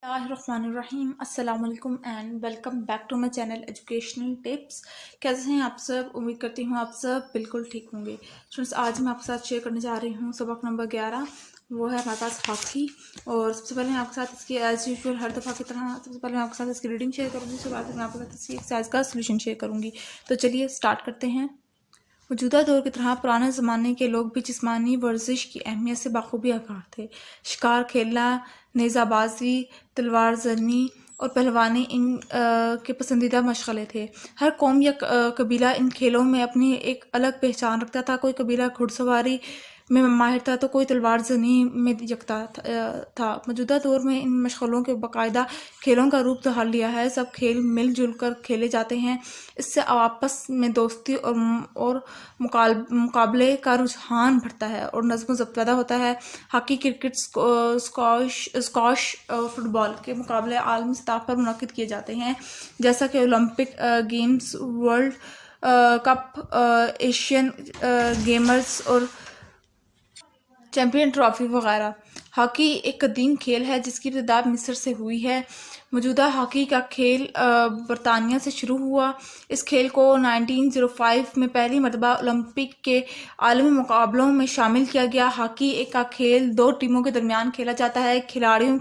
اللہ الرحمن الرحیم، السلام علیکم and welcome back to my channel educational tips. کیسے ہیں آپ سب؟ امید کرتی ہوں آپ سب بالکل ٹھیک ہوں گے۔ اسٹوڈنٹس، آج میں آپ کے ساتھ شیئر کرنے جا رہی ہوں سبق نمبر 11، وہ ہے ہمارے پاس ہاکی۔ اور سب سے پہلے میں آپ کے ساتھ اس کی ایز یوزول ہر دفعہ کی طرح سب سے پہلے میں آپ کے ساتھ اس کی ریڈنگ شیئر کروں گی، اس کے بعد میں آپ کے ساتھ اس کی ایکسرسائز کا سولوشن شیئر کروں گی۔ تو چلیے اسٹارٹ کرتے ہیں۔ موجودہ دور کی طرح پرانے زمانے کے لوگ بھی جسمانی ورزش کی اہمیت سے بخوبی آگاہ تھے۔ شکار کھیلنا، نیزہ بازی، تلوار زنی اور پہلوانی ان کے پسندیدہ مشغلے تھے۔ ہر قوم یا قبیلہ ان کھیلوں میں اپنی ایک الگ پہچان رکھتا تھا۔ کوئی قبیلہ گھڑ سواری میں ماہر تھا تو کوئی تلوار زنی میں یکتا تھا۔ موجودہ دور میں ان مشغلوں کے باقاعدہ کھیلوں کا روپ دھار لیا ہے۔ سب کھیل مل جل کر کھیلے جاتے ہیں۔ اس سے آپس میں دوستی اور مقابلے کا رجحان بڑھتا ہے اور نظم و ضبط پیدا ہوتا ہے۔ ہاکی، کرکٹ، اسکواش اور فٹ بال کے مقابلے عالمی سطح پر منعقد کیے جاتے ہیں، جیسا کہ Olympic games, world cup, Asian games اور چیمپئن ٹرافی وغیرہ۔ ہاکی ایک قدیم کھیل ہے جس کی ابتدا مصر سے ہوئی ہے۔ موجودہ ہاکی کا کھیل برطانیہ سے شروع ہوا۔ اس کھیل کو 1905 میں پہلی مرتبہ اولمپک کے عالمی مقابلوں میں شامل کیا گیا۔ ہاکی کا کھیل دو ٹیموں کے درمیان کھیلا جاتا ہے۔ کھلاڑیوں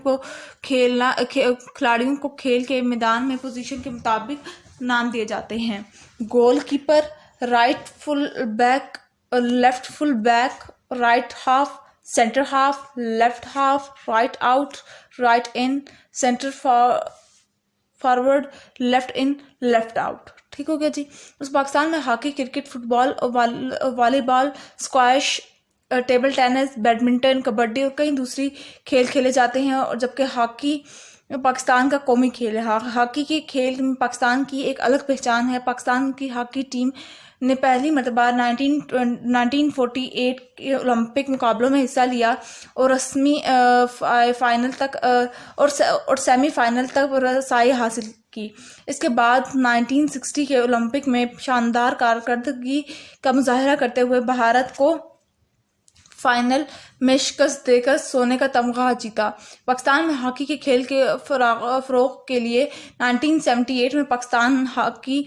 کو کھیل کے میدان میں پوزیشن کے مطابق نام دیے جاتے ہیں: goalkeeper, right full back, left full back, right half, centre half, left half, right out, right in, centre forward, left in, left out. ٹھیک ہو گیا جی۔ اس پاکستان میں hockey, cricket, football, volleyball, squash, table tennis, badminton, kabaddi اور کئی دوسری کھیل کھیلے جاتے ہیں، اور جبکہ ہاکی پاکستان کا قومی کھیل ہے۔ ہاکی کے کھیل میں پاکستان کی ایک الگ پہچان ہے۔ پاکستان کی ہاکی ٹیم نے پہلی مرتبہ 1948 کے اولمپک مقابلوں میں حصہ لیا اور رسمی فائنل تک اور سیمی فائنل تک رسائی حاصل کی۔ اس کے بعد 1960 کے اولمپک میں شاندار کارکردگی کا مظاہرہ کرتے ہوئے بھارت کو فائنل میں شکست دے کر سونے کا تمغہ جیتا۔ پاکستان میں ہاکی کے کھیل کے فروغ کے لیے 1978 میں پاکستان ہاکی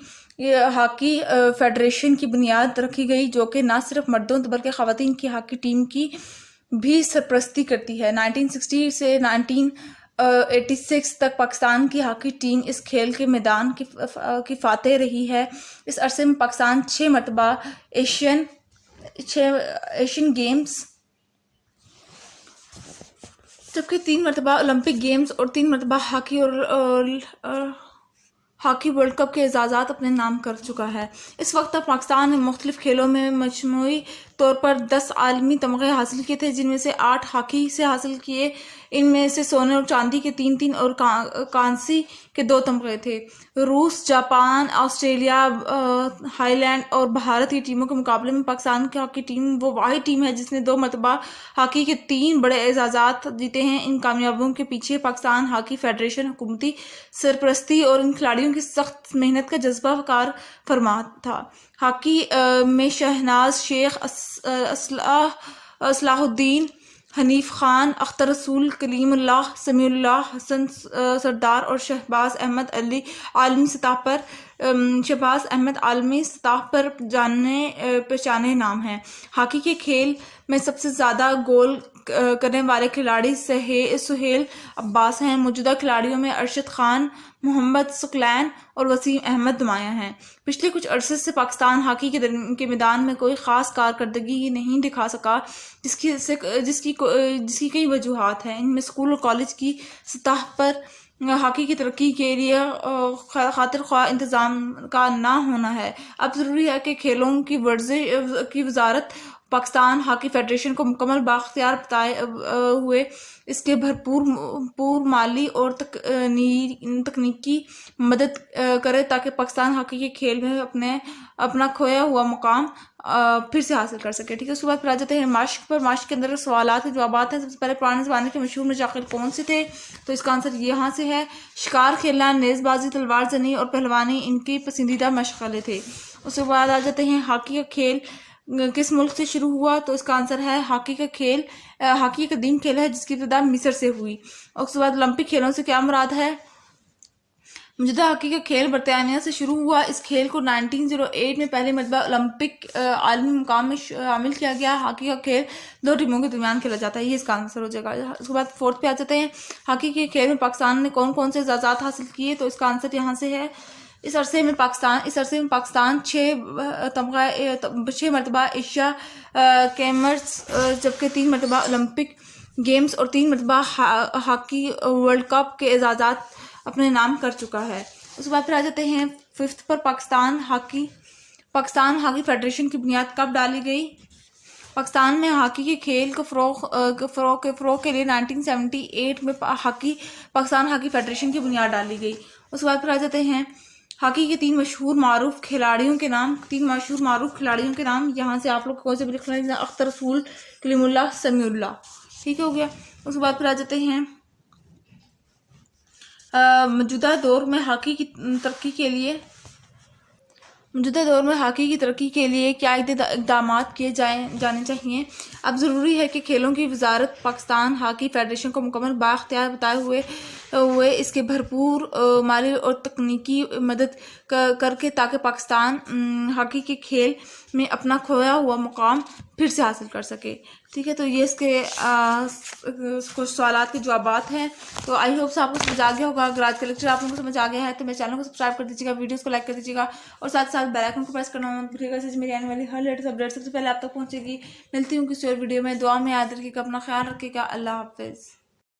فیڈریشن کی بنیاد رکھی گئی، جو کہ نہ صرف مردوں بلکہ خواتین کی ہاکی ٹیم کی بھی سرپرستی کرتی ہے۔ 1960 سے 1986 تک پاکستان کی ہاکی ٹیم اس کھیل کے میدان کی فاتح رہی ہے۔ اس عرصے میں پاکستان 6 مرتبہ ایشین گیمز، جبکہ 3 مرتبہ اولمپک گیمز اور 3 مرتبہ ہاکی ورلڈ کپ کے اعزازات اپنے نام کر چکا ہے۔ اس وقت تک پاکستان نے مختلف کھیلوں میں مجموعی طور پر 10 عالمی تمغے حاصل کیے تھے، جن میں سے 8 ہاکی سے حاصل کیے۔ ان میں سے سونے اور چاندی کے 3 اور کانسی کے 2 تمغے تھے۔ روس، جاپان، آسٹریلیا، ہائی لینڈ اور بھارت کی ٹیموں کے مقابلے میں پاکستان کی ہاکی ٹیم وہ واحد ٹیم ہے جس نے 2 مرتبہ ہاکی کے 3 بڑے اعزازات جیتے ہیں۔ ان کامیابیوں کے پیچھے پاکستان ہاکی فیڈریشن، حکومتی سرپرستی اور ان کھلاڑیوں کی سخت محنت کا جذبہ کار فرما تھا۔ ہاکی میں شہناز شیخ، اصلاح الدین، حنیف خان، اختر رسول، کلیم اللہ، سمیع اللہ، حسن سردار اور شہباز احمد عالمی سطح پر جانے پہچانے نام ہیں۔ ہاکی کے کھیل میں سب سے زیادہ گول کرنے والے کھلاڑی سہیل عباس ہیں۔ موجودہ کھلاڑیوں میں ارشد خان، محمد ثقلین اور وسیم احمد نمایاں ہیں۔ پچھلے کچھ عرصے سے پاکستان ہاکی کے میدان میں کوئی خاص کارکردگی نہیں دکھا سکا، جس کی کئی وجوہات ہیں۔ ان میں اسکول اور کالج کی سطح پر ہاکی کی ترقی کے لیے خاطر خواہ انتظام کا نہ ہونا ہے۔ اب ضروری ہے کہ کھیلوں کی وزارت پاکستان ہاکی فیڈریشن کو مکمل بااختیار بتائے ہوئے اس کے بھرپور مالی اور تکنیکی مدد کرے تاکہ پاکستان ہاکی کے کھیل میں اپنا کھویا ہوا مقام پھر سے حاصل کر سکے۔ ٹھیک ہے، اس کے بعد پھر آ جاتے ہیں مشق پر۔ مشق کے اندر سوالات کے جوابات ہیں۔ سب سے پہلے پرانے زمانے کے مشہور مشاغل کون سے تھے؟ تو اس کا آنسر یہاں سے ہے: شکار کھیلنا، نیز بازی، تلوار زنی اور پہلوانی ان کی پسندیدہ مشغلے تھے۔ اس کے بعد آ جاتے ہیں ہاکی کا کھیل کس ملک سے شروع ہوا؟ تو اس کا آنسر ہے ہاکی کا کھیل ہاکی ایک قدیم کھیل ہے جس کی ابتدا مصر سے ہوئی. اور اس کے بعد اولمپک کھیلوں سے کیا مراد ہے؟ موجودہ ہاکی کا کھیل برطانیہ سے شروع ہوا. اس کھیل کو 1908 میں پہلی مرتبہ اولمپک عالمی مقام میں شامل کیا گیا. ہاکی کا کھیل دو ٹیموں کے درمیان کھیلا جاتا ہے. یہ اس کا آنسر ہو جائے گا. اس کے بعد فورتھ پہ آ جاتے ہیں. ہاکی کے کھیل میں پاکستان نے کون کون سے اعزازات حاصل کیے؟ تو اس کا آنسر یہاں سے ہے. اس عرصے میں پاکستان 6 مرتبہ ایشیا گیمز جبکہ 3 مرتبہ اولمپک گیمز اور 3 مرتبہ ہاکی ورلڈ کپ کے اعزازات اپنے نام کر چکا ہے. اس کے بعد پھر آ جاتے ہیں 5 پر. پاکستان ہاکی فیڈریشن کی بنیاد کب ڈالی گئی؟ پاکستان میں ہاکی کے کھیل کو فروغ کے لیے 1978 میں پاکستان ہاکی فیڈریشن کی بنیاد ڈالی گئی. اس کے بعد پھر آ جاتے ہیں ہاکی کے 3 مشہور معروف کھلاڑیوں کے نام. یہاں سے آپ لوگ کون سے بھی لکھنا ہے؟ اختر رسول، کلیم اللہ، سمیع اللہ. ٹھیک ہو گیا. اس کے بعد پھر آ جاتے ہیں موجودہ دور میں ہاکی کی ترقی کے لیے کیا اقدامات کیے جانے چاہیے؟ اب ضروری ہے کہ کھیلوں کی وزارت پاکستان ہاکی فیڈریشن کو مکمل بااختیار بتائے ہوئے اس کے بھرپور مالی اور تکنیکی مدد کر کے تاکہ پاکستان ہاکی کے کھیل میں اپنا کھویا ہوا مقام پھر سے حاصل کر سکے. ٹھیک ہے. تو یہ اس کے کچھ سوالات کے جوابات ہیں. تو آئی ہوپ آپ کو سمجھ آ گیا ہوگا. اگر آج کا لیکچر آپ لوگوں کو سمجھ آ گیا ہے تو میرے چینل کو سبسکرائب کر دیجیے گا، ویڈیوز کو لائک کر دیجیے گا اور ساتھ بیل آئیکن کو پریس کرنا مت بھولیے گا، جس سے میری آنے والی ہر لیٹسٹ اپڈیٹ سب سے پہلے آپ تک پہنچے گی. ملتی ہوں کسی اور ویڈیو میں. دعا میں یاد رکھیے گا، اپنا خیال رکھیے گا. اللہ حافظ.